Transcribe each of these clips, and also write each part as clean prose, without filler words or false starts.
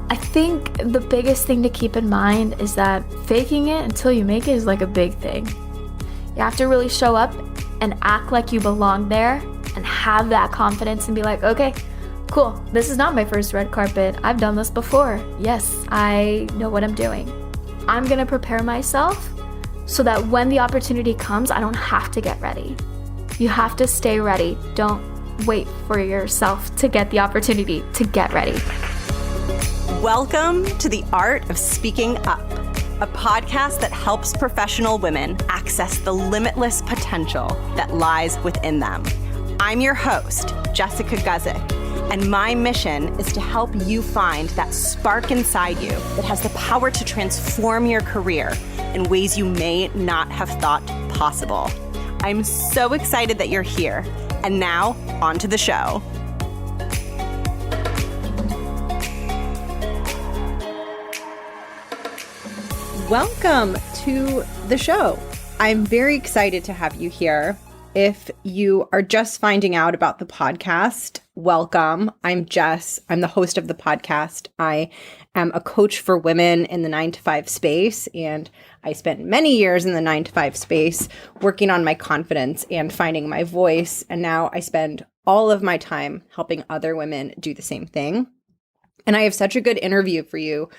I think the biggest thing to keep in mind is that faking it until you make it is like a big thing. You have to really show up and act like you belong there and have that confidence and be like, okay, cool, this is not my first red carpet. I've done this before. Yes, I know what I'm doing. I'm gonna prepare myself so that when the opportunity comes, I don't have to get ready. You have to stay ready. Don't wait for yourself to get the opportunity to get ready. Welcome to The Art of Speaking Up, a podcast that helps professional women access the limitless potential that lies within them. I'm your host, Jessica Guzik, and my mission is to help you find that spark inside you that has the power to transform your career in ways you may not have thought possible. I'm so excited that you're here. And now, on to the show. Welcome to the show. I'm very excited to have you here. If you are just finding out about the podcast, welcome. I'm Jess. I'm the host of the podcast. I am a coach for women in the 9-to-5 space, and I spent many years in the 9-to-5 space working on my confidence and finding my voice, and now I spend all of my time helping other women do the same thing. And I have such a good interview for you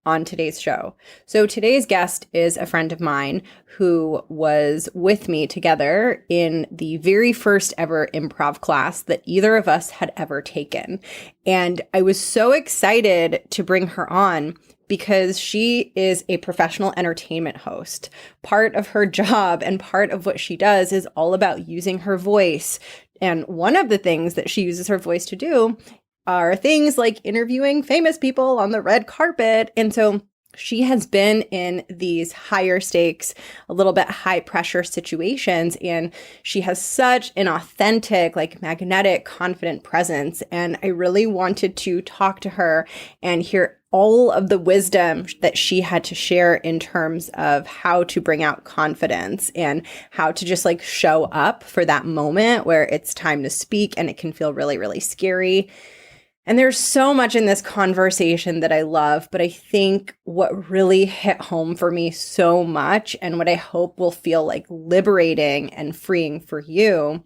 on today's show. So today's guest is a friend of mine who was with me together in the very first ever improv class that either of us had ever taken. And I was so excited to bring her on because she is a professional entertainment host. Part of her job and part of what she does is all about using her voice. And one of the things that she uses her voice to do are things like interviewing famous people on the red carpet. And so she has been in these higher stakes, a little bit high pressure situations, and she has such an authentic, like magnetic, confident presence. And I really wanted to talk to her and hear all of the wisdom that she had to share in terms of how to bring out confidence and how to just like show up for that moment where it's time to speak and it can feel really, really scary. And there's so much in this conversation that I love, but I think what really hit home for me so much and what I hope will feel like liberating and freeing for you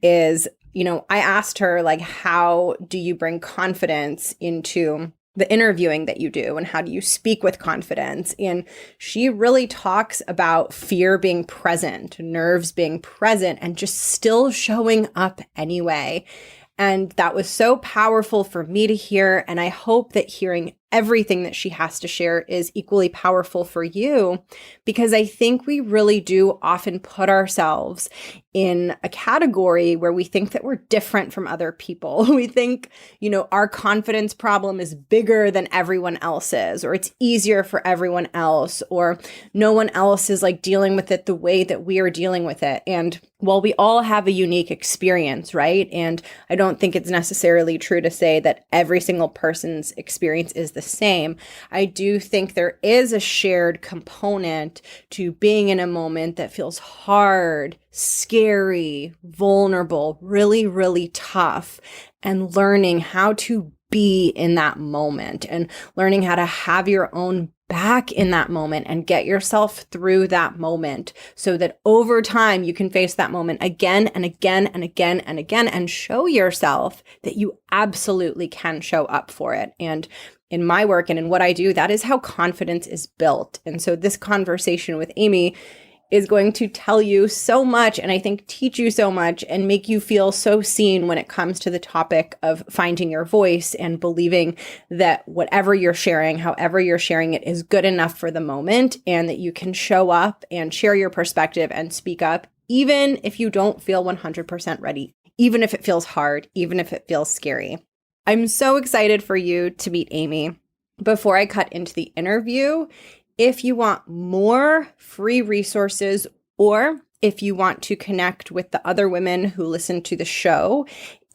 is, I asked her, like, how do you bring confidence into the interviewing that you do and how do you speak with confidence? And she really talks about fear being present, nerves being present, and just still showing up anyway. And that was so powerful for me to hear. And I hope that hearing everything that she has to share is equally powerful for you, because I think we really do often put ourselves in a category where we think that we're different from other people. We think, our confidence problem is bigger than everyone else's, or it's easier for everyone else, or no one else is like dealing with it the way that we are dealing with it. And while we all have a unique experience, right? And I don't think it's necessarily true to say that every single person's experience is the same. I do think there is a shared component to being in a moment that feels hard, scary, vulnerable, really, really tough, and learning how to be in that moment and learning how to have your own back in that moment and get yourself through that moment so that over time you can face that moment again and again and again and again and show yourself that you absolutely can show up for it. And in my work and in what I do, that is how confidence is built. And so this conversation with Amy is going to tell you so much, and I think teach you so much and make you feel so seen when it comes to the topic of finding your voice and believing that whatever you're sharing, however you're sharing it, is good enough for the moment, and that you can show up and share your perspective and speak up, even if you don't feel 100% ready, even if it feels hard, even if it feels scary. I'm so excited for you to meet Amy. Before I cut into the interview, if you want more free resources, or if you want to connect with the other women who listen to the show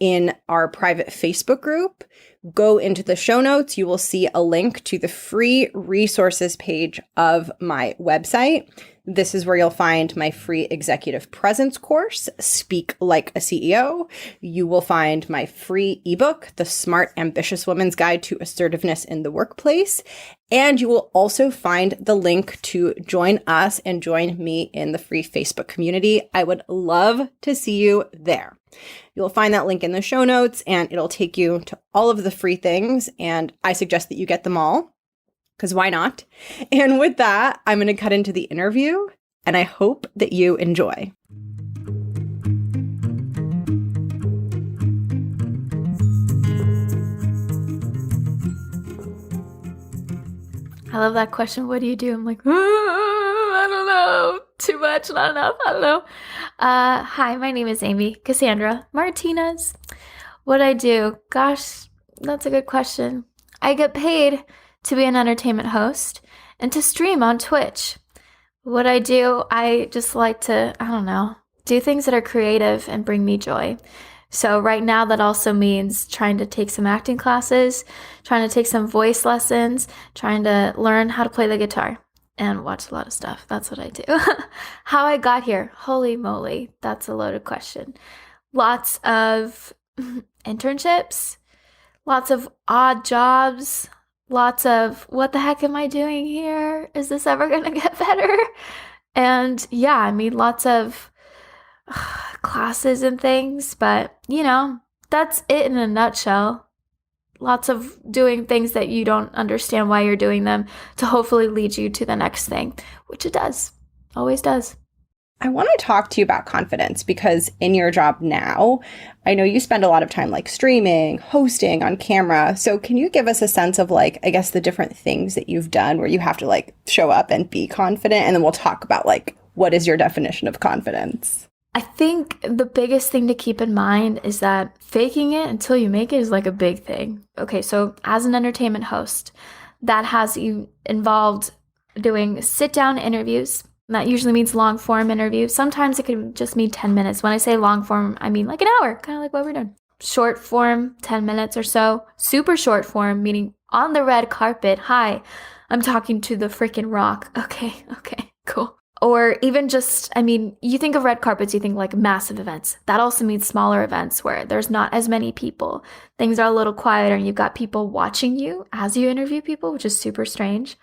in our private Facebook group, go into the show notes. You will see a link to the free resources page of my website. This is where you'll find my free executive presence course, Speak Like a CEO. You will find my free ebook, The Smart Ambitious Woman's Guide to Assertiveness in the Workplace. And you will also find the link to join us and join me in the free Facebook community. I would love to see you there. You'll find that link in the show notes, and it'll take you to all of the free things. And I suggest that you get them all, because why not? And with that, I'm going to cut into the interview, and I hope that you enjoy. I love that question. What do you do? I'm like, I don't know. Too much, not enough. I don't know. Hi, my name is Amy Cassandra Martinez. What I do? Gosh, that's a good question. I get paid to be an entertainment host and to stream on Twitch. What I do, I just like to, I don't know, do things that are creative and bring me joy. So right now that also means trying to take some acting classes, trying to take some voice lessons, trying to learn how to play the guitar and watch a lot of stuff. That's what I do. How I got here, holy moly, that's a loaded question. Lots of internships, lots of odd jobs, lots of what the heck am I doing here? Is this ever going to get better? And yeah, I mean, lots of classes and things, but that's it in a nutshell. Lots of doing things that you don't understand why you're doing them to hopefully lead you to the next thing, which it does, always does. I want to talk to you about confidence because in your job now, I know you spend a lot of time like streaming, hosting on camera. So can you give us a sense of like, I guess the different things that you've done where you have to like show up and be confident? And then we'll talk about like, what is your definition of confidence? I think the biggest thing to keep in mind is that faking it until you make it is like a big thing. Okay, so as an entertainment host, that has you involved doing sit-down interviews. That usually means long-form interviews. Sometimes it can just mean 10 minutes. When I say long-form, I mean like an hour, kind of like what we're doing. Short form, 10 minutes or so. Super short form, meaning on the red carpet. Hi, I'm talking to the freaking Rock. Okay, cool. Or even just, I mean, you think of red carpets, you think like massive events. That also means smaller events where there's not as many people. Things are a little quieter and you've got people watching you as you interview people, which is super strange.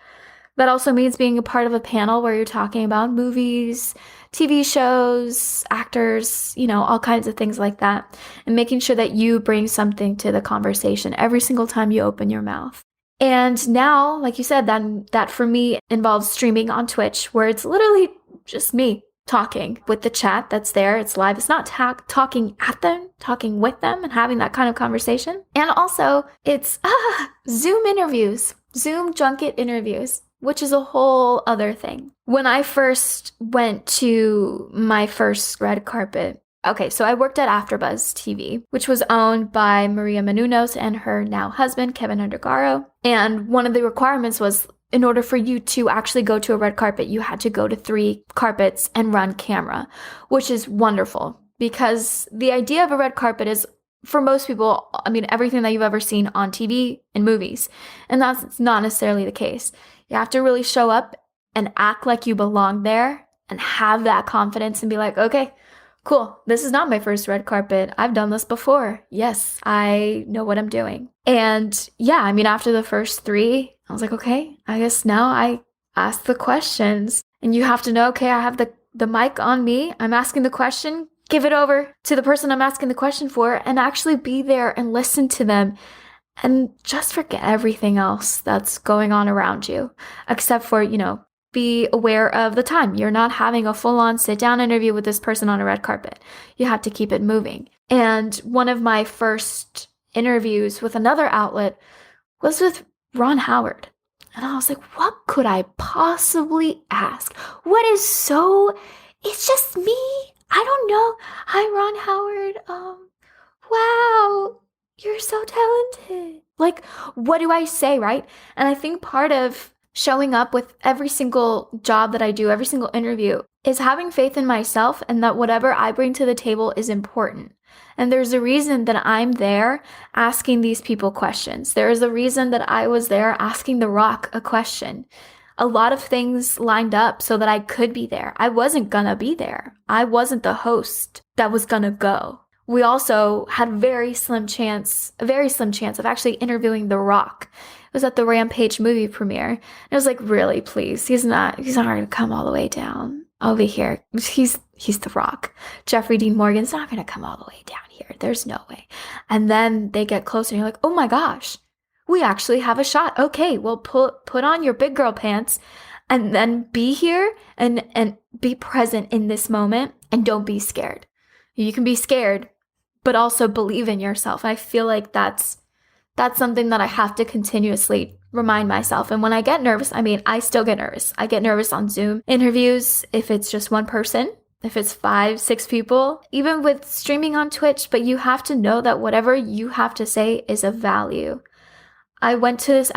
That also means being a part of a panel where you're talking about movies, TV shows, actors, all kinds of things like that. And making sure that you bring something to the conversation every single time you open your mouth. And now, like you said, that for me involves streaming on Twitch, where it's literally just me talking with the chat that's there. It's live. It's not talking at them, talking with them and having that kind of conversation. And also, it's Zoom interviews, Zoom junket interviews, which is a whole other thing. When I first went to my first red carpet, okay, so I worked at AfterBuzz TV, which was owned by Maria Menounos and her now husband, Kevin Undergaro. And one of the requirements was, in order for you to actually go to a red carpet, you had to go to 3 carpets and run camera, which is wonderful because the idea of a red carpet is, for most people, I mean, everything that you've ever seen on TV and movies. And that's not necessarily the case. You have to really show up and act like you belong there and have that confidence and be like, okay, cool. This is not my first red carpet. I've done this before. Yes, I know what I'm doing. And yeah, I mean, after the first 3, I was like, okay, I guess now I ask the questions. And you have to know, okay, I have the mic on me. I'm asking the question. Give it over to the person I'm asking the question for and actually be there and listen to them. And just forget everything else that's going on around you, except for, be aware of the time. You're not having a full-on sit-down interview with this person on a red carpet. You have to keep it moving. And one of my first interviews with another outlet was with Ron Howard. And I was like, what could I possibly ask? It's just me. I don't know. Hi, Ron Howard. Wow, you're so talented. Like, what do I say, right? And I think part of showing up with every single job that I do, every single interview, is having faith in myself and that whatever I bring to the table is important. And there's a reason that I'm there asking these people questions. There is a reason that I was there asking The Rock a question. A lot of things lined up so that I could be there. I wasn't gonna be there. I wasn't the host that was gonna go. We also had a very slim chance of actually interviewing The Rock. It was at the Rampage movie premiere. And I was like, really, please, he's not gonna come all the way down. I'll be here. He's The Rock. Jeffrey Dean Morgan's not gonna come all the way down here. There's no way. And then they get closer and you're like, oh my gosh, we actually have a shot. Okay, well, put on your big girl pants and then be here and be present in this moment and don't be scared. You can be scared, but also believe in yourself. I feel like that's something that I have to continuously remind myself. And when I get nervous, I still get nervous. I get nervous on Zoom interviews if it's just one person, if it's 5, 6 people, even with streaming on Twitch. But you have to know that whatever you have to say is of value. I went to this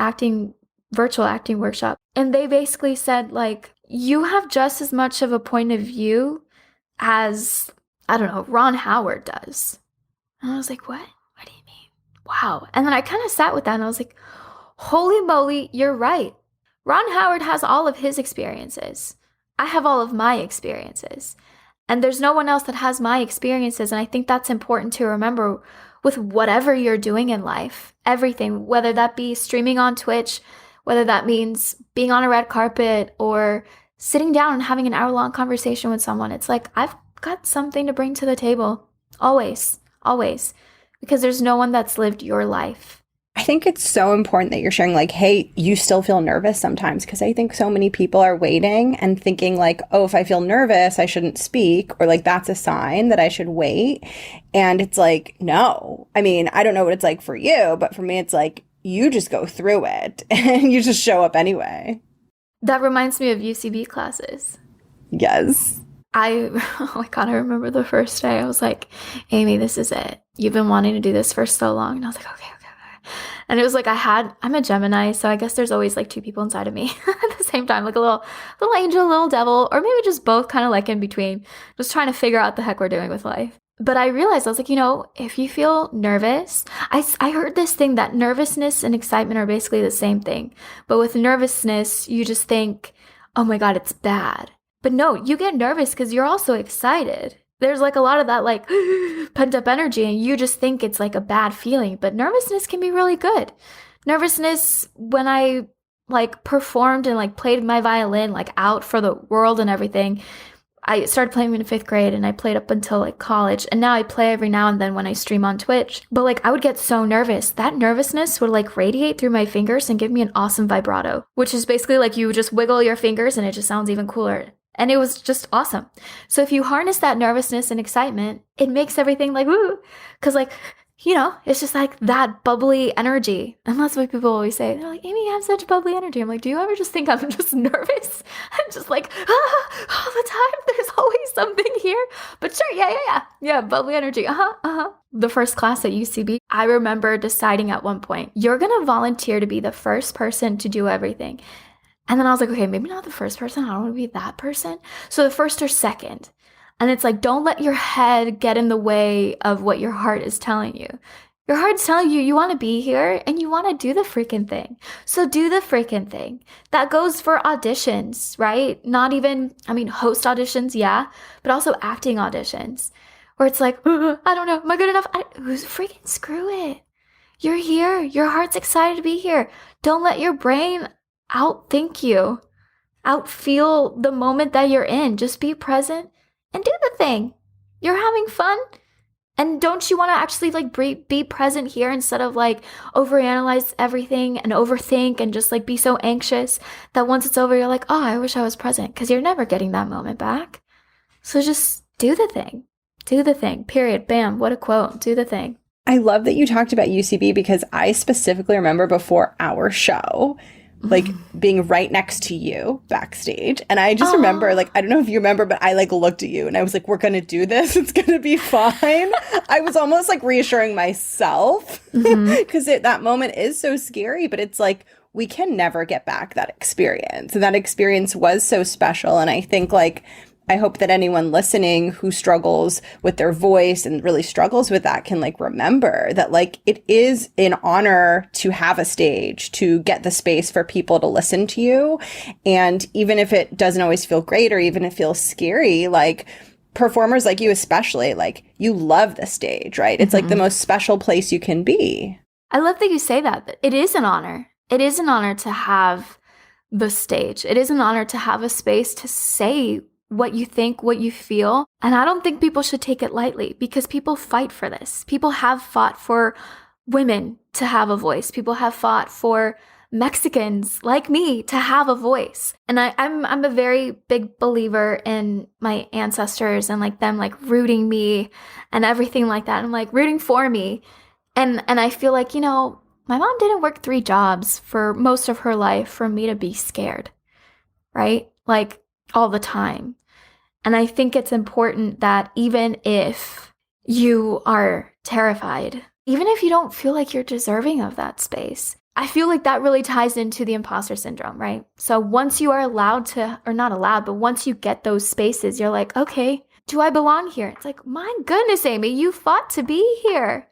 virtual acting workshop, and they basically said, like, you have just as much of a point of view as, I don't know, Ron Howard does. And I was like, what? What do you mean? Wow. And then I kind of sat with that and I was like, holy moly, you're right. Ron Howard has all of his experiences. I have all of my experiences. And there's no one else that has my experiences. And I think that's important to remember with whatever you're doing in life. Everything, whether that be streaming on Twitch, whether that means being on a red carpet or sitting down and having an hour-long conversation with someone. It's like, I've got something to bring to the table. Always. Always. Because there's no one that's lived your life. I think it's so important that you're sharing, like, hey, you still feel nervous sometimes, because I think so many people are waiting and thinking like, oh, if I feel nervous, I shouldn't speak, or like that's a sign that I should wait. And it's like, no. I mean, I don't know what it's like for you, but for me, it's like you just go through it and you just show up anyway. That reminds me of UCB classes. Yes. Oh my God, I remember the first day. I was like, Amy, this is it. You've been wanting to do this for so long. And I was like, okay. And it was like I'm a Gemini, so I guess there's always like 2 people inside of me at the same time, like a little angel, a little devil, or maybe just both, kind of like in between, just trying to figure out what the heck we're doing with life. But I realized, I was like, if you feel nervous, I heard this thing that nervousness and excitement are basically the same thing. But with nervousness, you just think, oh my God, it's bad. But no, you get nervous because you're also excited. There's like a lot of that like pent up energy and you just think it's like a bad feeling, but nervousness can be really good. Nervousness, when I like performed and like played my violin like out for the world and everything, I started playing in 5th grade and I played up until like college, and now I play every now and then when I stream on Twitch. But like I would get so nervous. That nervousness would like radiate through my fingers and give me an awesome vibrato, which is basically like you just wiggle your fingers and it just sounds even cooler. And it was just awesome. So if you harness that nervousness and excitement, it makes everything like, woo, because like, it's just like that bubbly energy. And that's what people always say. They're like, Amy, you have such bubbly energy. I'm like, do you ever just think I'm just nervous? I'm just like, all the time. There's always something here. But sure, yeah, bubbly energy. The first class at UCB, I remember deciding at one point, you're going to volunteer to be the first person to do everything. And then I was like, okay, maybe not the first person. I don't want to be that person. So the first or second. And it's like, don't let your head get in the way of what your heart is telling you. Your heart's telling you you want to be here and you want to do the freaking thing. So do the freaking thing. That goes for auditions, right? Not even, host auditions, yeah, but also acting auditions. Where it's like, I don't know, am I good enough? Freaking screw it. You're here. Your heart's excited to be here. Don't let your brain outthink you, outfeel the moment that you're in. Just be present and do the thing. You're having fun. And don't you want to actually like be present here instead of like overanalyze everything and overthink and just like be so anxious that once it's over, you're like, oh, I wish I was present, because you're never getting that moment back. So just do the thing. Do the thing. Period. Bam. What a quote. Do the thing. I love that you talked about UCB, because I specifically remember before our show, like being right next to you backstage. And I just remember, like, I don't know if you remember, but I like looked at you and I was like, we're going to do this. It's going to be fine. I was almost like reassuring myself, because that moment is so scary, but it's like, we can never get back that experience. And that experience was so special. And I think like I hope that anyone listening who struggles with their voice and really struggles with that can like remember that like it is an honor to have a stage, to get the space for people to listen to you. And even if it doesn't always feel great or even if it feels scary, like performers like you especially, like you love the stage, right? It's like the most special place you can be. I love that you say that. It is an honor. It is an honor to have the stage. It is an honor to have a space to say what you think, what you feel. And I don't think people should take it lightly because people fight for this. People have fought for women to have a voice. People have fought for Mexicans like me to have a voice. And I'm a very big believer in my ancestors and like them like rooting me and everything like that. I'm like rooting for me. And I feel like, you know, my mom didn't work 3 jobs for most of her life for me to be scared, right? Like all the time. And I think it's important that even if you are terrified, even if you don't feel like you're deserving of that space, I feel like that really ties into the imposter syndrome, right? So once you are allowed to, or not allowed, but once you get those spaces, you're like, okay, do I belong here? It's like, my goodness, Amy, you fought to be here.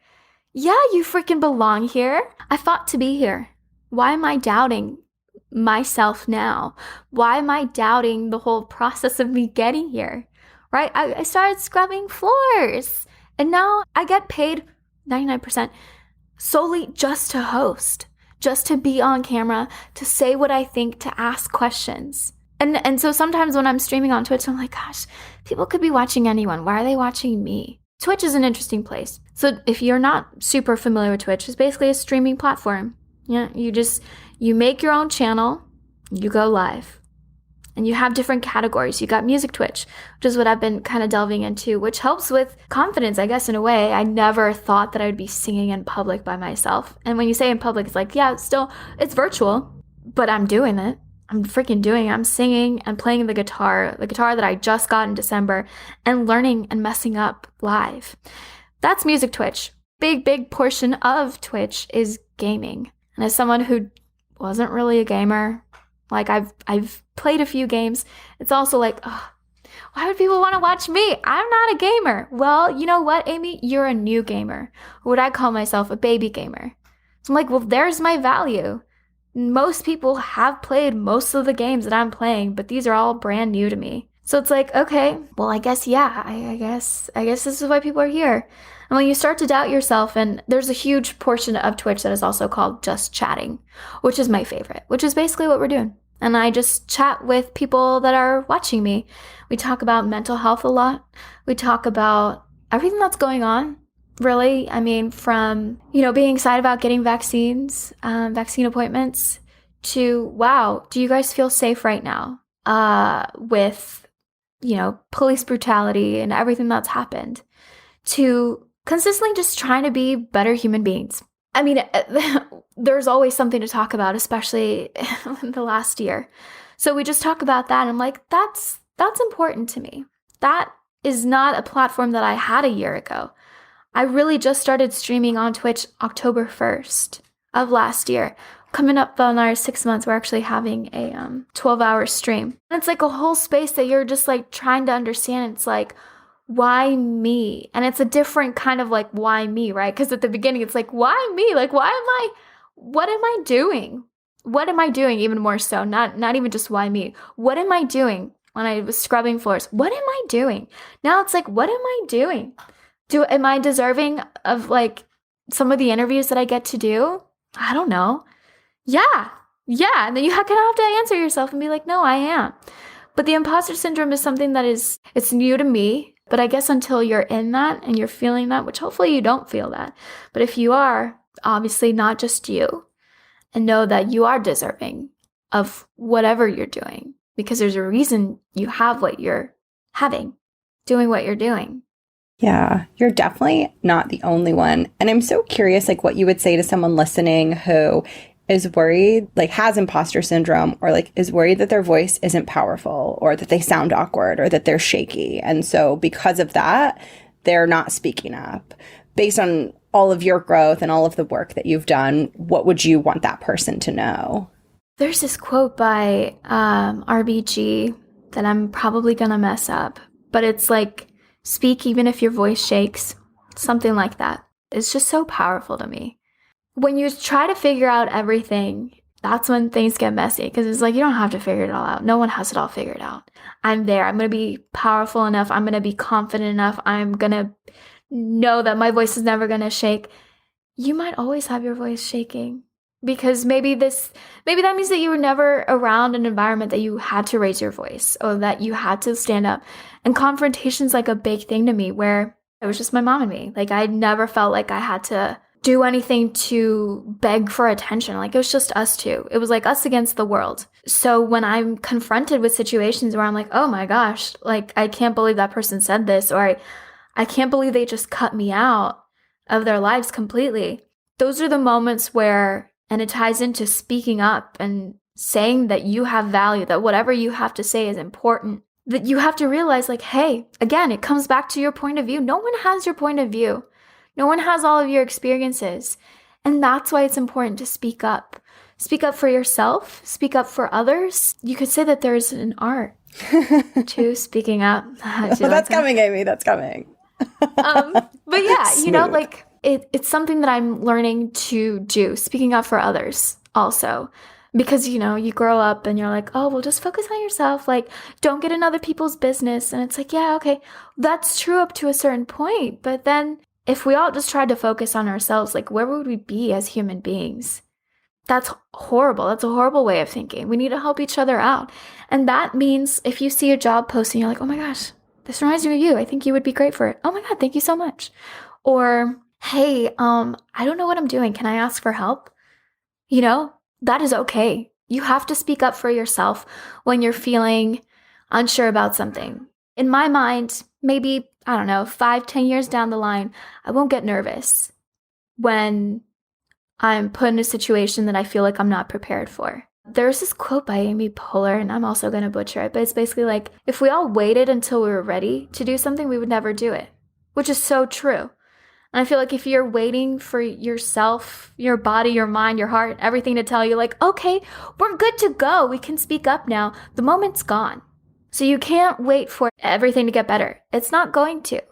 Yeah, you freaking belong here. I fought to be here. Why am I doubting myself now? Why am I doubting the whole process of me getting here? Right? I started scrubbing floors and now I get paid 99% solely just to host, just to be on camera, to say what I think, to ask questions. And so sometimes when I'm streaming on Twitch, I'm like, gosh, people could be watching anyone. Why are they watching me? Twitch is an interesting place. So if you're not super familiar with Twitch, it's basically a streaming platform. Yeah, you make your own channel, you go live, and you have different categories. You got music Twitch, which is what I've been kind of delving into, which helps with confidence, I guess, in a way. I never thought that I would be singing in public by myself. And when you say in public, it's like, yeah, it's virtual, but I'm doing it. I'm freaking doing it. I'm singing and playing the guitar that I just got in December, and learning and messing up live. That's music Twitch. Big portion of Twitch is gaming. And as someone who wasn't really a gamer, like I've played a few games, it's also like, oh, why would people want to watch me? I'm not a gamer. Well, you know what, Amy? You're a new gamer. Or would I call myself a baby gamer? So I'm like, well, there's my value. Most people have played most of the games that I'm playing, but these are all brand new to me. So it's like, okay, well, I guess, yeah, I guess this is why people are here. And when you start to doubt yourself, and there's a huge portion of Twitch that is also called just chatting, which is my favorite, which is basically what we're doing. And I just chat with people that are watching me. We talk about mental health a lot. We talk about everything that's going on. Really, I mean, from, being excited about getting vaccines, vaccine appointments, to, wow, do you guys feel safe right now with, police brutality and everything that's happened, to consistently just trying to be better human beings. I mean, there's always something to talk about, especially in the last year. So we just talk about that. And I'm like, that's important to me. That is not a platform that I had a year ago. I really just started streaming on Twitch October 1st of last year. Coming up on our 6 months, we're actually having a 12-hour stream. And it's like a whole space that you're just like trying to understand. It's like, why me? And it's a different kind of like, why me, right? Because at the beginning, it's like, why me? Like, what am I doing? What am I doing? Even more so, not even just why me. What am I doing when I was scrubbing floors? What am I doing? Now it's like, what am I doing? Am I deserving of like some of the interviews that I get to do? I don't know. Yeah. And then you kind of have to answer yourself and be like, no, I am. But the imposter syndrome is something that it's new to me. But I guess until you're in that and you're feeling that, which hopefully you don't feel that. But if you are, obviously not just you, and know that you are deserving of whatever you're doing, because there's a reason you have what you're having, doing what you're doing. Yeah, you're definitely not the only one. And I'm so curious, like what you would say to someone listening who is worried, like has imposter syndrome, or like is worried that their voice isn't powerful, or that they sound awkward, or that they're shaky. And so because of that, they're not speaking up. Based on all of your growth and all of the work that you've done, what would you want that person to know? There's this quote by RBG that I'm probably gonna mess up. But it's like, speak even if your voice shakes, something like that. It's just so powerful to me. When you try to figure out everything, that's when things get messy, because it's like, you don't have to figure it all out. No one has it all figured out. I'm there. I'm going to be powerful enough. I'm going to be confident enough. I'm going to know that my voice is never going to shake. You might always have your voice shaking, because maybe that means that you were never around an environment that you had to raise your voice or that you had to stand up. And confrontation's like a big thing to me, where it was just my mom and me. Like, I never felt like I had to do anything to beg for attention. Like, it was just us two. It was like us against the world. So when I'm confronted with situations where I'm like, oh my gosh, like, I can't believe that person said this, or I can't believe they just cut me out of their lives completely. Those are the moments where, and it ties into speaking up and saying that you have value, that whatever you have to say is important, that you have to realize, like, hey, again, it comes back to your point of view. No one has your point of view. No one has all of your experiences. And that's why it's important to speak up. Speak up for yourself. Speak up for others. You could say that there's an art to speaking up. That's coming, Amy. That's coming. But yeah, you know, like, it's something that I'm learning to do, speaking up for others also. Because, you know, you grow up and you're like, oh, well, just focus on yourself. Like, don't get in other people's business. And it's like, yeah, okay, that's true up to a certain point. But then if we all just tried to focus on ourselves, like, where would we be as human beings? That's horrible. That's a horrible way of thinking. We need to help each other out. And that means if you see a job posting, you're like, oh my gosh, this reminds me of you. I think you would be great for it. Oh my God, thank you so much. Or, hey, I don't know what I'm doing. Can I ask for help? You know, that is okay. You have to speak up for yourself when you're feeling unsure about something. In my mind, maybe, I don't know, 5-10 years down the line, I won't get nervous when I'm put in a situation that I feel like I'm not prepared for. There's this quote by Amy Poehler, and I'm also going to butcher it, but it's basically like, if we all waited until we were ready to do something, we would never do it, which is so true. And I feel like if you're waiting for yourself, your body, your mind, your heart, everything to tell you, like, okay, we're good to go, we can speak up now, the moment's gone. So you can't wait for everything to get better. It's not going to.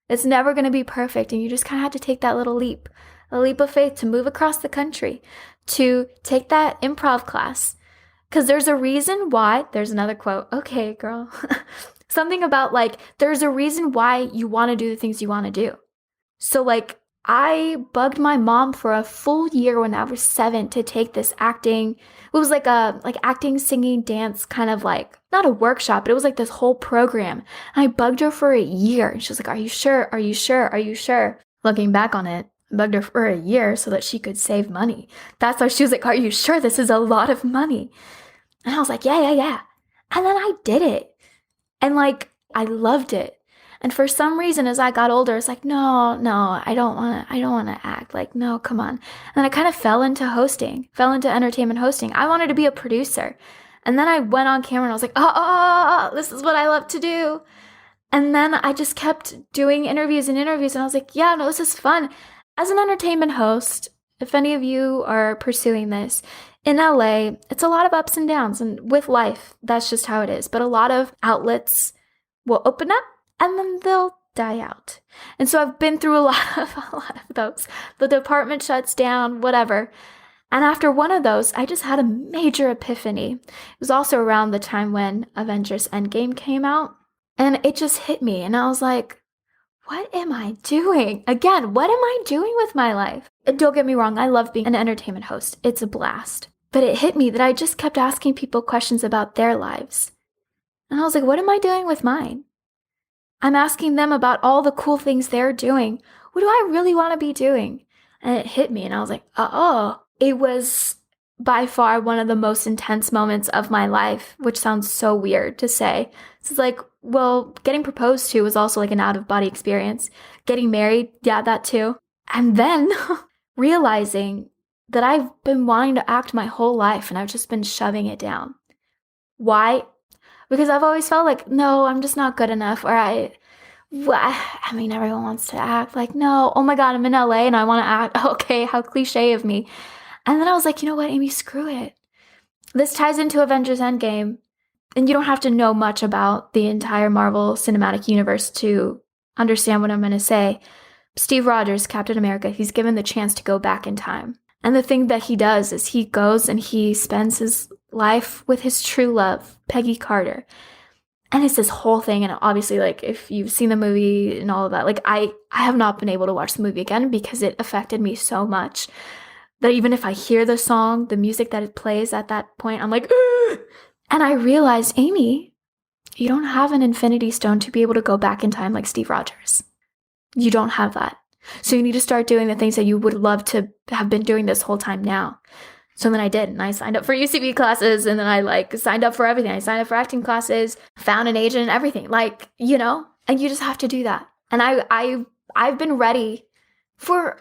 It's never going to be perfect. And you just kind of have to take that little leap, a leap of faith to move across the country, to take that improv class. Because there's a reason why, there's another quote, okay, girl, something about like, there's a reason why you want to do the things you want to do. So like, I bugged my mom for a full year when I was 7 to take this acting. It was like a acting, singing, dance kind of like, not a workshop, but it was like this whole program. And I bugged her for a year. And she was like, are you sure? Are you sure? Are you sure? Looking back on it, I bugged her for a year so that she could save money. That's why she was like, are you sure? This is a lot of money. And I was like, yeah. And then I did it. And like, I loved it. And for some reason, as I got older, it's like, no, I don't want to act. Like, no, come on. And then I kind of fell into entertainment hosting. I wanted to be a producer. And then I went on camera and I was like, oh, this is what I love to do. And then I just kept doing interviews. And I was like, yeah, no, this is fun. As an entertainment host, if any of you are pursuing this, in LA, it's a lot of ups and downs. And with life, that's just how it is. But a lot of outlets will open up and then they'll die out. And so I've been through a lot of those. The department shuts down, whatever. And after one of those, I just had a major epiphany. It was also around the time when Avengers Endgame came out. And it just hit me. And I was like, what am I doing? Again, what am I doing with my life? And don't get me wrong, I love being an entertainment host. It's a blast. But it hit me that I just kept asking people questions about their lives. And I was like, what am I doing with mine? I'm asking them about all the cool things they're doing. What do I really want to be doing? And it hit me and I was like, oh, it was by far one of the most intense moments of my life, which sounds so weird to say. It's like, well, getting proposed to was also like an out-of-body experience. Getting married, yeah, that too. And then realizing that I've been wanting to act my whole life and I've just been shoving it down. Why? Because I've always felt like, no, I'm just not good enough. Or I mean, everyone wants to act like, no, oh my God, I'm in LA and I want to act. Okay, how cliche of me. And then I was like, you know what, Amy, screw it. This ties into Avengers Endgame. And you don't have to know much about the entire Marvel Cinematic Universe to understand what I'm going to say. Steve Rogers, Captain America, he's given the chance to go back in time. And the thing that he does is he goes and he spends his life with his true love, Peggy Carter. And it's this whole thing. And obviously, like, if you've seen the movie and all of that, like, I have not been able to watch the movie again because it affected me so much that even if I hear the song, the music that it plays at that point, I'm like, ugh! And I realized, Amy, you don't have an infinity stone to be able to go back in time like Steve Rogers. You don't have that. So you need to start doing the things that you would love to have been doing this whole time now. So then I did, and I signed up for UCB classes, and then I signed up for everything. I signed up for acting classes, found an agent and everything, and you just have to do that. And I've been ready for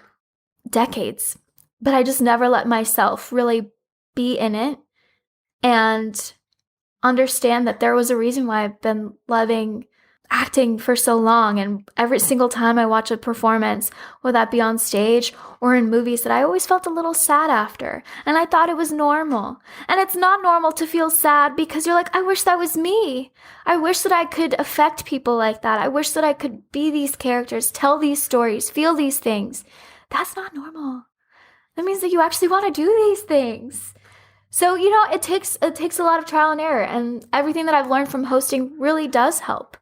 decades, but I just never let myself really be in it and understand that there was a reason why I've been loving acting for so long. And every single time I watch a performance, whether that be on stage or in movies, that I always felt a little sad after. And I thought it was normal. And it's not normal to feel sad because you're like, I wish that was me. I wish that I could affect people like that. I wish that I could be these characters, tell these stories, feel these things. That's not normal. That means that you actually want to do these things. So, it takes a lot of trial and error. And everything that I've learned from hosting really does help.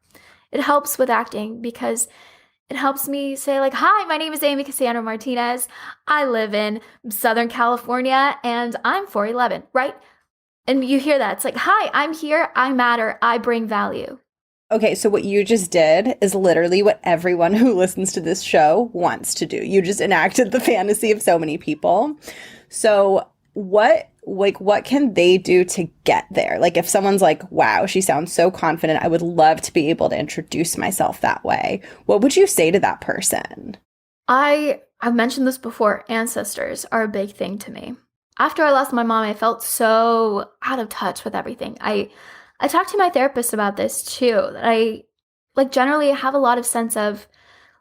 It helps with acting because it helps me say hi, my name is Amy Cassandra Martinez. I live in Southern California and I'm 4'11", right? And you hear that. It's like, hi, I'm here. I matter. I bring value. Okay, so what you just did is literally what everyone who listens to this show wants to do. You just enacted the fantasy of so many people. So what can they do to get there? Like, if someone's like, wow, she sounds so confident, I would love to be able to introduce myself that way, what would you say to that person? I've mentioned this before. Ancestors are a big thing to me. After I lost my mom, I felt so out of touch with everything. I talked to my therapist about this too, that I generally have a lot of sense of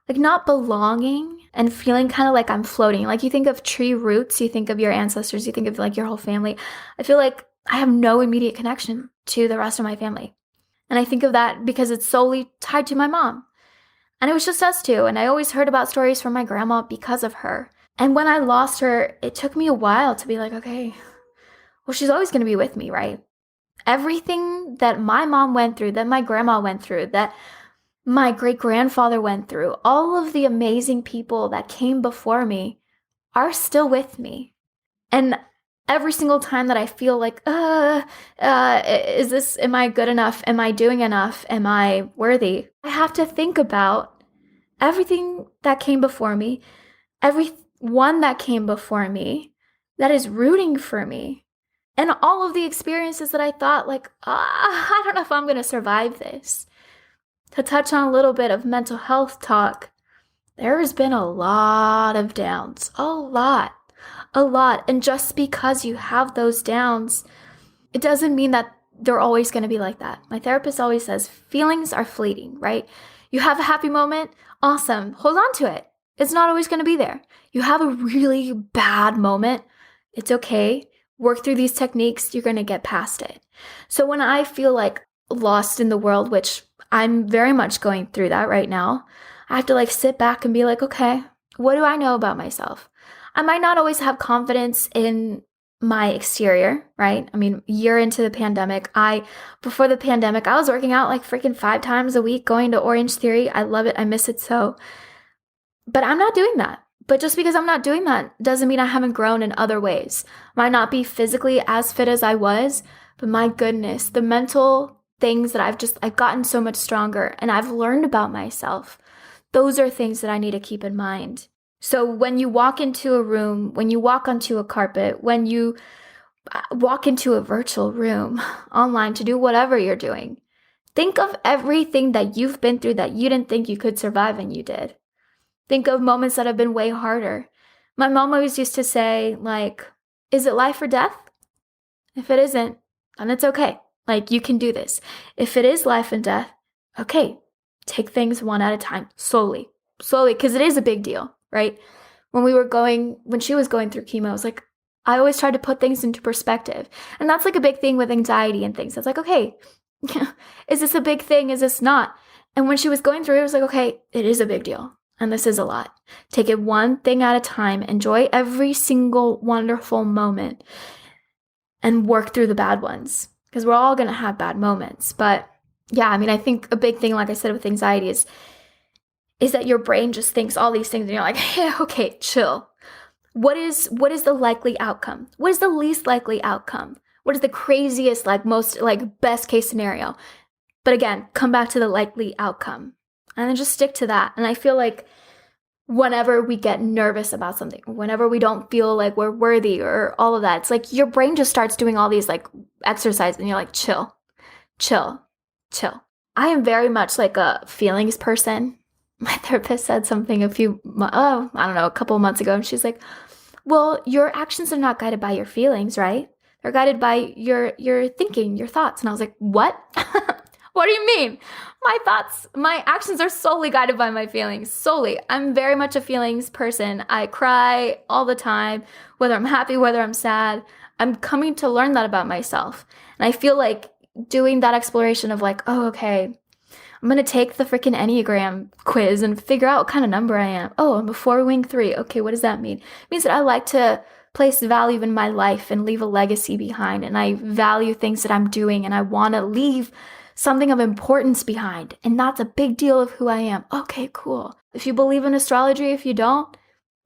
not belonging and feeling kind of like I'm floating. Like, you think of tree roots, you think of your ancestors, you think of your whole family. I feel like I have no immediate connection to the rest of my family. And I think of that because it's solely tied to my mom. And it was just us two. And I always heard about stories from my grandma because of her. And when I lost her, it took me a while to be like, okay, well, she's always going to be with me, right? Everything that my mom went through, that my grandma went through, that my great-grandfather went through, all of the amazing people that came before me are still with me. And every single time that I feel like, am I good enough? Am I doing enough? Am I worthy? I have to think about everything that came before me, everyone that came before me that is rooting for me, and all of the experiences that I thought I don't know if I'm going to survive this. To touch on a little bit of mental health talk, there has been a lot of downs, a lot. And just because you have those downs, it doesn't mean that they're always going to be like that. My therapist always says feelings are fleeting, right? You have a happy moment, awesome, hold on to it. It's not always going to be there. You have a really bad moment, it's okay. Work through these techniques, you're going to get past it. So when I feel lost in the world, which I'm very much going through that right now, I have to sit back and be like, okay, what do I know about myself? I might not always have confidence in my exterior, right? I mean, a year into the pandemic, before the pandemic, I was working out freaking 5 times a week, going to Orange Theory. I love it. I miss it so. But I'm not doing that. But just because I'm not doing that doesn't mean I haven't grown in other ways. Might not be physically as fit as I was, but my goodness, the mental things that I've gotten so much stronger and I've learned about myself. Those are things that I need to keep in mind. So when you walk into a room, when you walk onto a carpet, when you walk into a virtual room online to do whatever you're doing, think of everything that you've been through that you didn't think you could survive and you did. Think of moments that have been way harder. My mom always used to say, is it life or death? If it isn't, then it's okay. You can do this. If it is life and death, okay, take things one at a time, slowly, because it is a big deal, right? When she was going through chemo, I was I always tried to put things into perspective. And that's a big thing with anxiety and things. It's okay, Is this a big thing? Is this not? And when she was going through it, was like, okay, it is a big deal. And this is a lot. Take it one thing at a time. Enjoy every single wonderful moment and work through the bad ones. Because we're all going to have bad moments. But yeah, I mean, I think a big thing, like I said, with anxiety is that your brain just thinks all these things and you're like, hey, okay, chill. What is the likely outcome? What is the least likely outcome? What is the craziest, most best case scenario? But again, come back to the likely outcome and then just stick to that. And I feel like whenever we get nervous about something, whenever we don't feel like we're worthy or all of that, it's like your brain just starts doing all these exercises and you're like, chill, chill, chill. I am very much like a feelings person. My therapist said something a couple of months ago, and she's like, well, your actions are not guided by your feelings, right? They're guided by your thinking, your thoughts. And I was like, what? What do you mean? My actions are solely guided by my feelings, solely. I'm very much a feelings person. I cry all the time, whether I'm happy, whether I'm sad. I'm coming to learn that about myself. And I feel like doing that exploration of oh, okay, I'm going to take the freaking Enneagram quiz and figure out what kind of number I am. Oh, I'm a 4 wing 3. Okay, what does that mean? It means that I like to place value in my life and leave a legacy behind. And I value things that I'm doing and I want to leave something of importance behind. And that's a big deal of who I am. Okay, cool. If you believe in astrology, if you don't,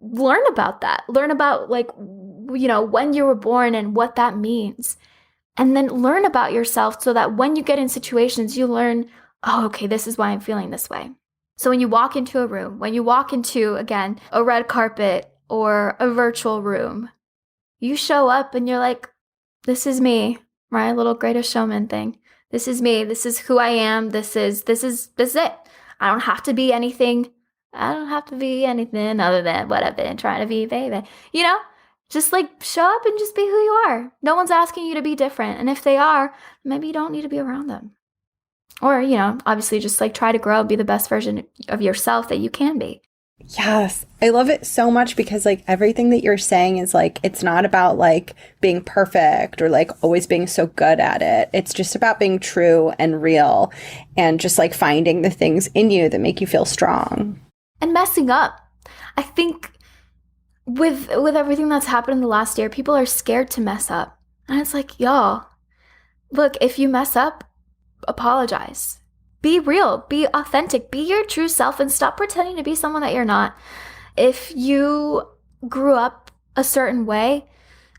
learn about that. Learn about when you were born and what that means. And then learn about yourself so that when you get in situations, you learn, oh, okay, this is why I'm feeling this way. So when you walk into a room, when you walk into, again, a red carpet or a virtual room, you show up and you're like, this is me, my little Greatest Showman thing. This is me. This is who I am. This is it. I don't have to be anything. I don't have to be anything other than what I've been trying to be, baby. Just show up and just be who you are. No one's asking you to be different. And if they are, maybe you don't need to be around them. Or, obviously just try to grow and be the best version of yourself that you can be. Yes. I love it so much because everything that you're saying is it's not about being perfect or always being so good at it. It's just about being true and real and just finding the things in you that make you feel strong. And messing up. I think with everything that's happened in the last year, people are scared to mess up. And it's y'all, look, if you mess up, apologize. Be real, be authentic, be your true self and stop pretending to be someone that you're not. If you grew up a certain way,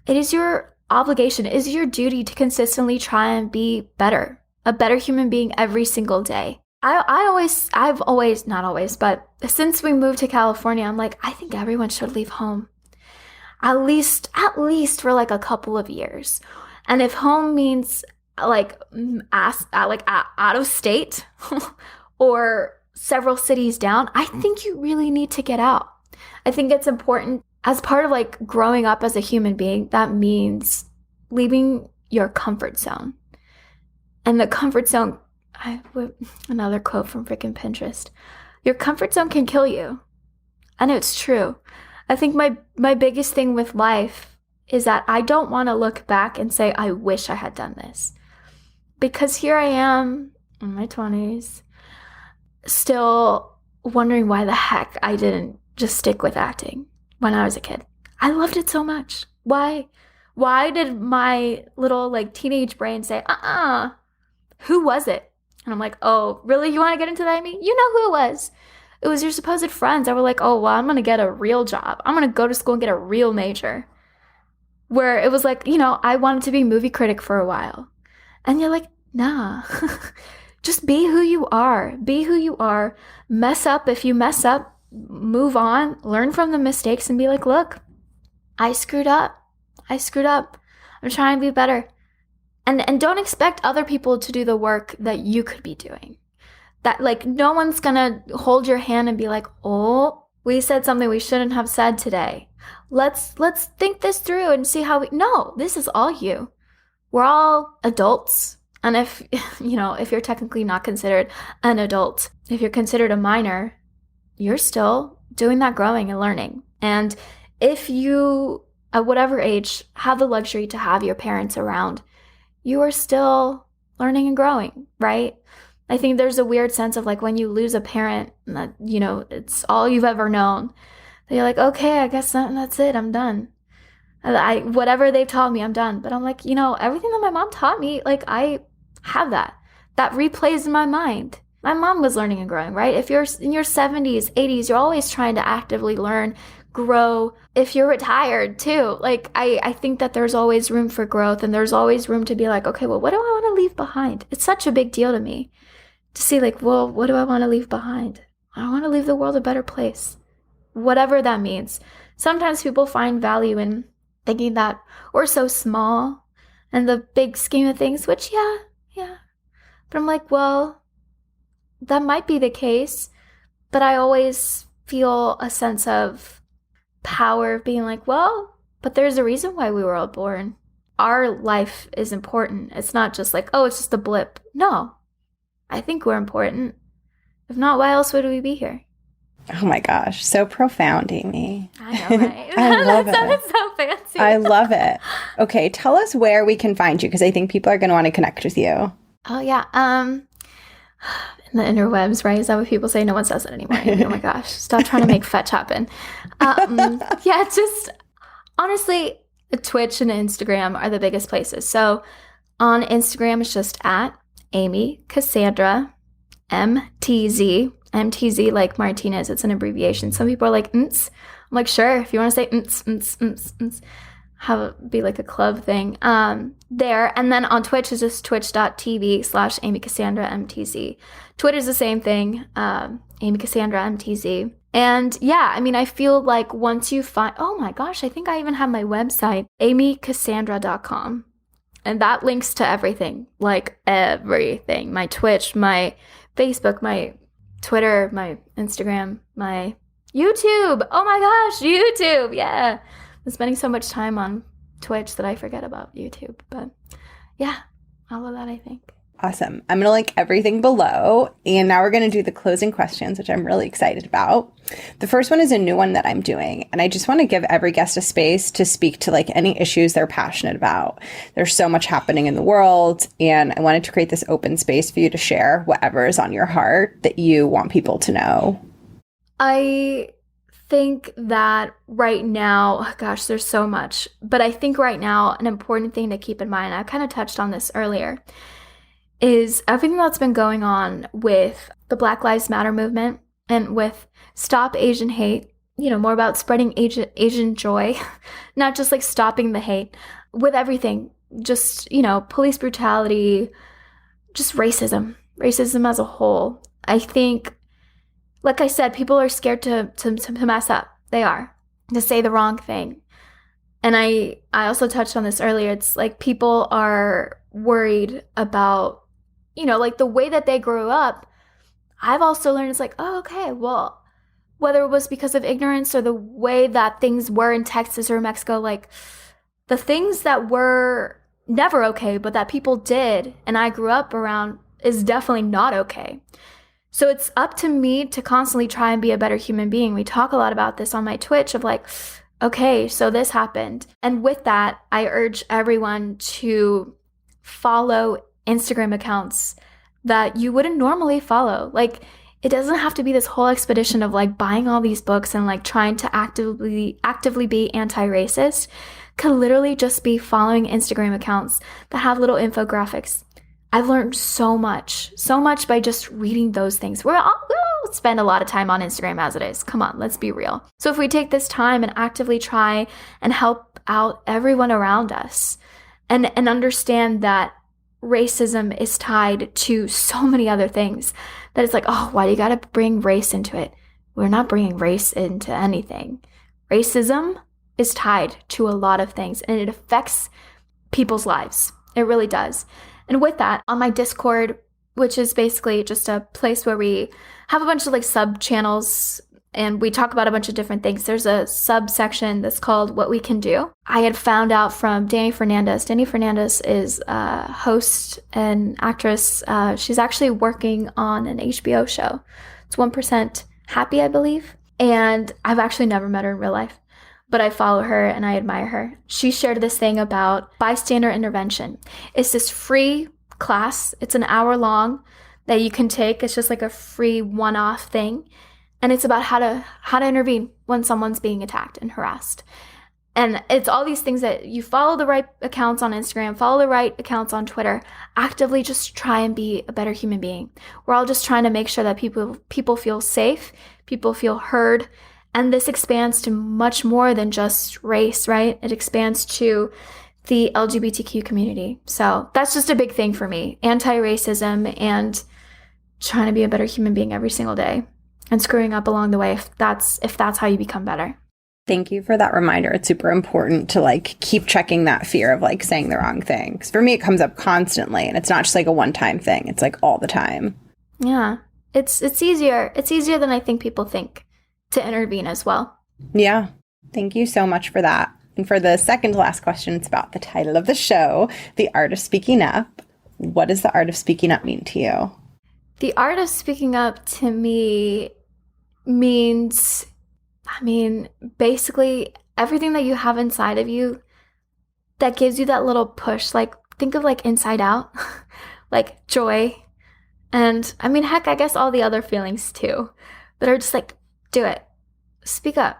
it is your obligation, it is your duty to consistently try and be better, a better human being every single day. I've always, not always, but since we moved to California, I'm I think everyone should leave home. At least for a couple of years. And if home means out of state or several cities down, I think you really need to get out. I think it's important as part of growing up as a human being. That means leaving your comfort zone. And the comfort zone, another quote from freaking Pinterest, your comfort zone can kill you. And it's true. I think my biggest thing with life is that I don't want to look back and say, I wish I had done this. Because here I am in my 20s, still wondering why the heck I didn't just stick with acting when I was a kid. I loved it so much. Why did my little teenage brain say, who was it? And I'm like, oh, really? You want to get into that, Amy? You know who it was. It was your supposed friends that were like, oh, well, I'm going to get a real job. I'm going to go to school and get a real major. Where it was I wanted to be a movie critic for a while. And you're like, nah, just be who you are. Be who you are. Mess up. If you mess up, move on, learn from the mistakes and be like, look, I screwed up. I'm trying to be better. And don't expect other people to do the work that you could be doing. That no one's gonna hold your hand and be like, oh, we said something we shouldn't have said today. Let's think this through and see how no, this is all you. We're all adults. And if you're technically not considered an adult, if you're considered a minor, you're still doing that growing and learning. And if you, at whatever age, have the luxury to have your parents around, you are still learning and growing, right? I think there's a weird sense of like when you lose a parent and that, it's all you've ever known. That you're like, okay, I guess that's it. I'm done. Whatever they've taught me, I'm done. But I'm like, everything that my mom taught me, like I have that. That replays in my mind. My mom was learning and growing, right? If you're in your 70s, 80s, you're always trying to actively learn, grow. If you're retired too, like I think that there's always room for growth, and there's always room to be like, okay, well, what do I want to leave behind? It's such a big deal to me to see like, well, what do I want to leave behind? I want to leave the world a better place, whatever that means. Sometimes people find value in thinking that we're so small in the big scheme of things, which yeah. But I'm like, well, that might be the case, but I always feel a sense of power of being like, well, but there's a reason why we were all born. Our life is important. It's not just like, oh, it's just a blip. No, I think we're important. If not, why else would we be here? Oh my gosh, so profound, Amy. I know, right? I love it. That sounds so fancy. I love it. Okay, tell us where we can find you, because I think people are going to want to connect with you. Oh yeah, in the interwebs, right? Is that what people say? No one says it anymore. Oh my gosh, stop trying to make fetch happen. Yeah, just honestly, Twitch and Instagram are the biggest places. So on Instagram, it's just at Amy Cassandra MTZ. MTZ like Martinez. It's an abbreviation. Some people are like, "nts." I'm like, sure, if you want to say nts, have it be like a club thing there. And then on Twitch is just twitch.tv/Amy Cassandra MTZ. Twitter's the same thing, Amy Cassandra MTZ. And yeah, I mean, I feel like once you find, oh my gosh, I think I even have my website, amycassandra.com. And that links to everything, like everything. My Twitch, my Facebook, my Twitter, my Instagram, my YouTube. Oh my gosh, YouTube. Yeah. I'm spending so much time on Twitch that I forget about YouTube. But yeah, all of that, I think. Awesome. I'm going to link everything below. And now we're going to do the closing questions, which I'm really excited about. The first one is a new one that I'm doing. And I just want to give every guest a space to speak to like any issues they're passionate about. There's so much happening in the world. And I wanted to create this open space for you to share whatever is on your heart that you want people to know. I think that right now, oh gosh, there's so much. But I think right now, an important thing to keep in mind, I kind of touched on this earlier, is everything that's been going on with the Black Lives Matter movement and with Stop Asian Hate, more about spreading Asian joy, not just like stopping the hate, with everything, just, police brutality, just racism as a whole. I think, like I said, people are scared to mess up. They are, to say the wrong thing. And I also touched on this earlier. It's like people are worried about, like the way that they grew up. I've also learned it's like, oh, okay, well, whether it was because of ignorance or the way that things were in Texas or Mexico, like the things that were never okay, but that people did and I grew up around is definitely not okay. So it's up to me to constantly try and be a better human being. We talk a lot about this on my Twitch of like, okay, so this happened. And with that, I urge everyone to follow Instagram accounts that you wouldn't normally follow. Like, it doesn't have to be this whole expedition of like buying all these books and like trying to actively be anti-racist. Could literally just be following Instagram accounts that have little infographics. I've learned so much by just reading those things. We'll spend a lot of time on Instagram as it is. Come on, let's be real. So if we take this time and actively try and help out everyone around us and understand that racism is tied to so many other things, that it's like, oh, why do you gotta bring race into it? We're not bringing race into anything. Racism is tied to a lot of things and it affects people's lives. It really does. And with that, on my Discord, which is basically just a place where we have a bunch of like sub channels and we talk about a bunch of different things. There's a subsection that's called What We Can Do. I had found out from Dani Fernandez. Dani Fernandez is a host and actress. She's actually working on an HBO show. It's 1% Happy, I believe. And I've actually never met her in real life, but I follow her and I admire her. She shared this thing about bystander intervention. It's this free class. It's an hour long that you can take. It's just like a free one-off thing. And it's about how to intervene when someone's being attacked and harassed. And it's all these things that you follow the right accounts on Instagram, follow the right accounts on Twitter, actively just try and be a better human being. We're all just trying to make sure that people feel safe, people feel heard. And this expands to much more than just race, right? It expands to the LGBTQ community. So that's just a big thing for me. Anti-racism and trying to be a better human being every single day and screwing up along the way if that's how you become better. Thank you for that reminder. It's super important to like keep checking that fear of like saying the wrong thing. Because for me, it comes up constantly, and it's not just like a one-time thing. It's like all the time. Yeah, it's easier. It's easier than I think people think to intervene as well. Yeah. Thank you so much for that. And for the second to last question, it's about the title of the show, The Art of Speaking Up. What does the art of speaking up mean to you? The art of speaking up to me means, basically everything that you have inside of you that gives you that little push. Like, think of like Inside Out, like joy. And heck, I guess all the other feelings too, that are just like, do it, speak up.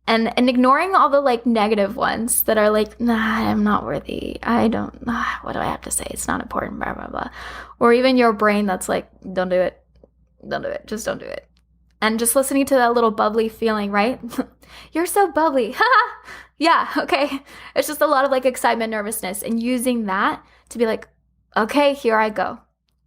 And ignoring all the like negative ones that are like, nah, I'm not worthy. What do I have to say? It's not important, blah, blah, blah. Or even your brain that's like, don't do it. Don't do it. Just don't do it. And just listening to that little bubbly feeling, right? You're so bubbly. Yeah, okay. It's just a lot of like excitement, nervousness, and using that to be like, okay, here I go.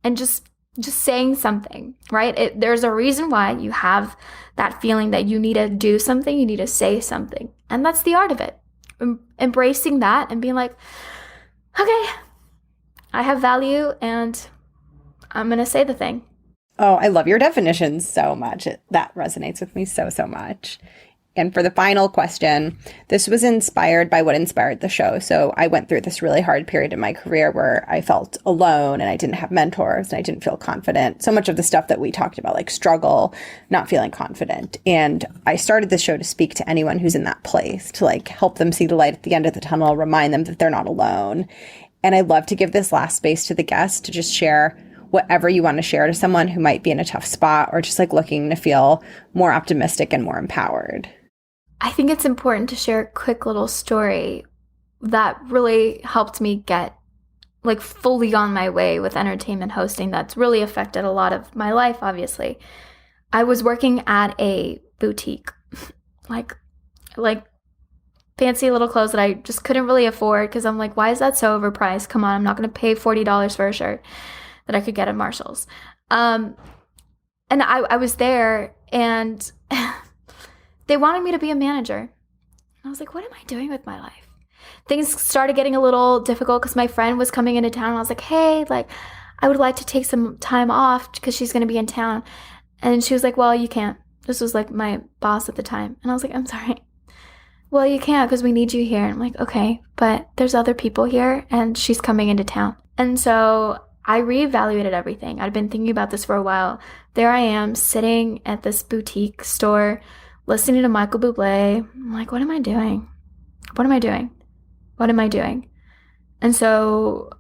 And just saying something, right? There's a reason why you have that feeling that you need to do something, you need to say something. And that's the art of it. Embracing that and being like, okay, I have value and I'm going to say the thing. Oh, I love your definitions so much. That resonates with me so, so much. And for the final question, this was inspired by what inspired the show. So I went through this really hard period in my career where I felt alone and I didn't have mentors and I didn't feel confident. So much of the stuff that we talked about, like struggle, not feeling confident. And I started this show to speak to anyone who's in that place, to like help them see the light at the end of the tunnel, remind them that they're not alone. And I love to give this last space to the guests to just share whatever you want to share to someone who might be in a tough spot or just like looking to feel more optimistic and more empowered. I think it's important to share a quick little story that really helped me get like fully on my way with entertainment hosting. That's really affected a lot of my life, obviously. I was working at a boutique, like fancy little clothes that I just couldn't really afford because I'm like, why is that so overpriced? Come on, I'm not going to pay $40 for a shirt that I could get at Marshall's. And I was there and they wanted me to be a manager. I was like, what am I doing with my life? Things started getting a little difficult because my friend was coming into town. I was like, hey, like, I would like to take some time off because she's going to be in town. And she was like, well, you can't. This was like my boss at the time. And I was like, I'm sorry. Well, you can't because we need you here. And I'm like, okay, but there's other people here and she's coming into town. And so I reevaluated everything. I'd been thinking about this for a while. There I am sitting at this boutique store, listening to Michael Bublé. I'm like, what am I doing? What am I doing? What am I doing? And so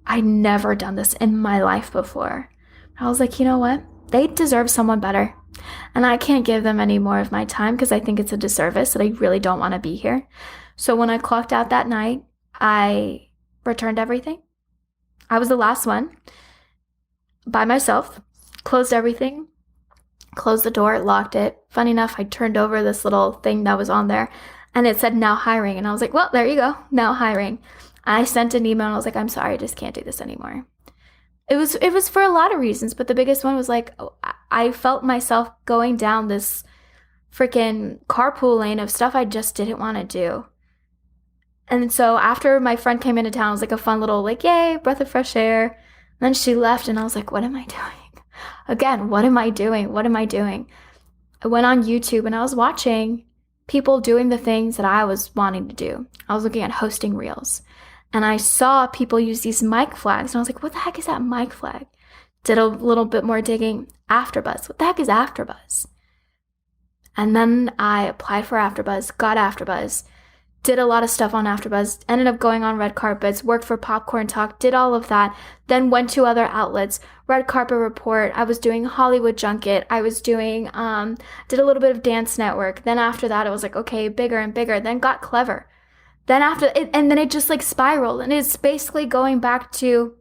I'd never done this in my life before. I was like, you know what? They deserve someone better. And I can't give them any more of my time because I think it's a disservice that I really don't want to be here. So when I clocked out that night, I returned everything. I was the last one by myself, closed everything, closed the door, locked it. Funny enough, I turned over this little thing that was on there and it said now hiring. And I was like, well, there you go, now hiring. I sent an email and I was like, I'm sorry, I just can't do this anymore. It was for a lot of reasons, but the biggest one was like, I felt myself going down this freaking carpool lane of stuff I just didn't want to do. And so after my friend came into town, it was like a fun little like, yay, breath of fresh air. And then she left and I was like, what am I doing? Again, what am I doing? What am I doing? I went on YouTube and I was watching people doing the things that I was wanting to do. I was looking at hosting reels and I saw people use these mic flags and I was like, what the heck is that mic flag? Did a little bit more digging. AfterBuzz. What the heck is AfterBuzz? And then I applied for AfterBuzz, got AfterBuzz, did a lot of stuff on AfterBuzz, ended up going on red carpets, worked for Popcorn Talk, did all of that, then went to other outlets, Red Carpet Report, I was doing Hollywood Junket, I was doing, did a little bit of Dance Network. Then after that, it was like, okay, bigger and bigger, then got Clever. Then after it, and then it just like spiraled. And it's basically going back to,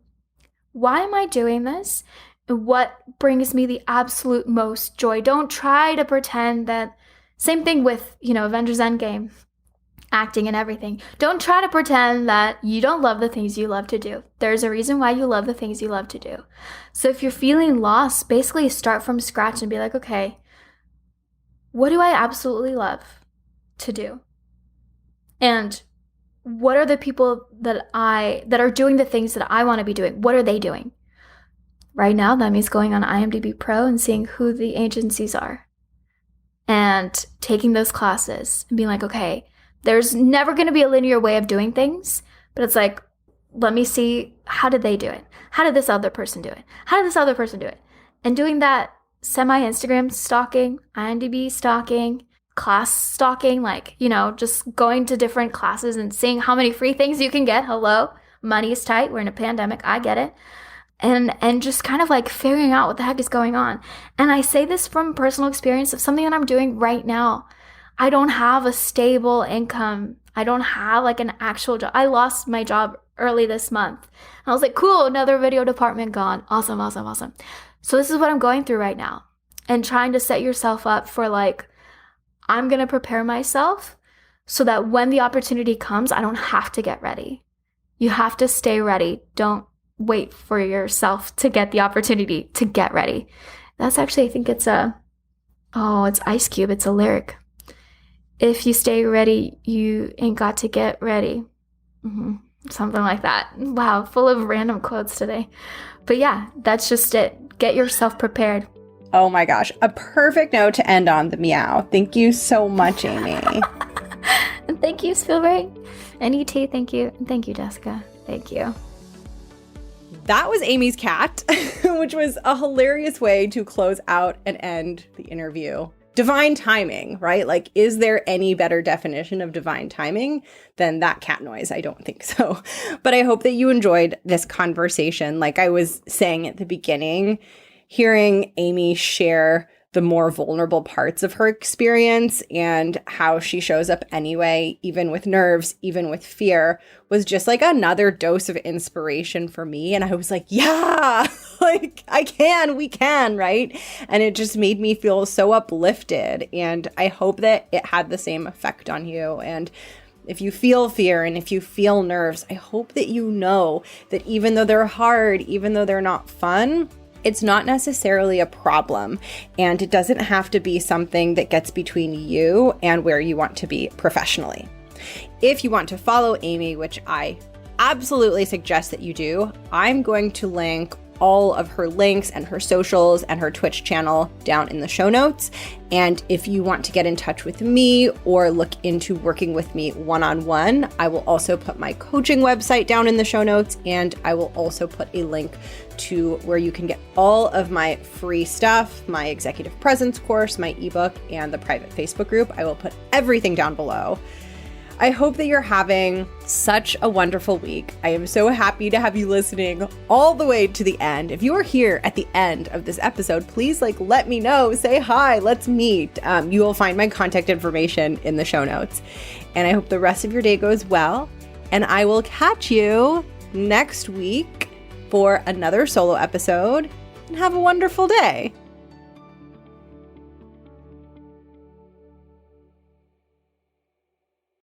why am I doing this? What brings me the absolute most joy? Don't try to pretend that, same thing with, Avengers Endgame. Acting and everything. Don't try to pretend that you don't love the things you love to do. There's a reason why you love the things you love to do. So if you're feeling lost, basically start from scratch and be like, okay, what do I absolutely love to do? And what are the people that are doing the things that I want to be doing? What are they doing? Right now, that means going on IMDb Pro and seeing who the agencies are and taking those classes and being like, okay, there's never going to be a linear way of doing things, but it's like, let me see, how did they do it? How did this other person do it? How did this other person do it? And doing that semi-Instagram stalking, IMDb stalking, class stalking, just going to different classes and seeing how many free things you can get. Hello, money is tight. We're in a pandemic. I get it. And just kind of like figuring out what the heck is going on. And I say this from personal experience of something that I'm doing right now. I don't have a stable income. I don't have like an actual job. I lost my job early this month. I was like, cool, another video department gone. Awesome, awesome, awesome. So this is what I'm going through right now. And trying to set yourself up for like, I'm going to prepare myself so that when the opportunity comes, I don't have to get ready. You have to stay ready. Don't wait for yourself to get the opportunity to get ready. That's actually, I think it's it's Ice Cube. It's a lyric. If you stay ready, you ain't got to get ready. Something like that. Wow, full of random quotes today. But yeah, that's just it. Get yourself prepared. Oh my gosh, a perfect note to end on, the meow. Thank you so much, Amy. And thank you, Spielberg. And ET, thank you. And thank you, Jessica. Thank you. That was Amy's cat, which was a hilarious way to close out and end the interview. Divine timing, right? Like, is there any better definition of divine timing than that cat noise? I don't think so. But I hope that you enjoyed this conversation. Like I was saying at the beginning, hearing Amy share the more vulnerable parts of her experience and how she shows up anyway, even with nerves, even with fear, was just like another dose of inspiration for me. And I was like, yeah, like we can, right? And it just made me feel so uplifted. And I hope that it had the same effect on you. And if you feel fear and if you feel nerves, I hope that you know that even though they're hard, even though they're not fun, it's not necessarily a problem, and it doesn't have to be something that gets between you and where you want to be professionally. If you want to follow Amy, which I absolutely suggest that you do, I'm going to link all of her links and her socials and her Twitch channel down in the show notes. And if you want to get in touch with me or look into working with me one-on-one, I will also put my coaching website down in the show notes, and I will also put a link to where you can get all of my free stuff, my executive presence course, my ebook, and the private Facebook group. I will put everything down below. I hope that you're having such a wonderful week. I am so happy to have you listening all the way to the end. If you are here at the end of this episode, please let me know, say hi, let's meet. You will find my contact information in the show notes. And I hope the rest of your day goes well. And I will catch you next week for another solo episode. And have a wonderful day.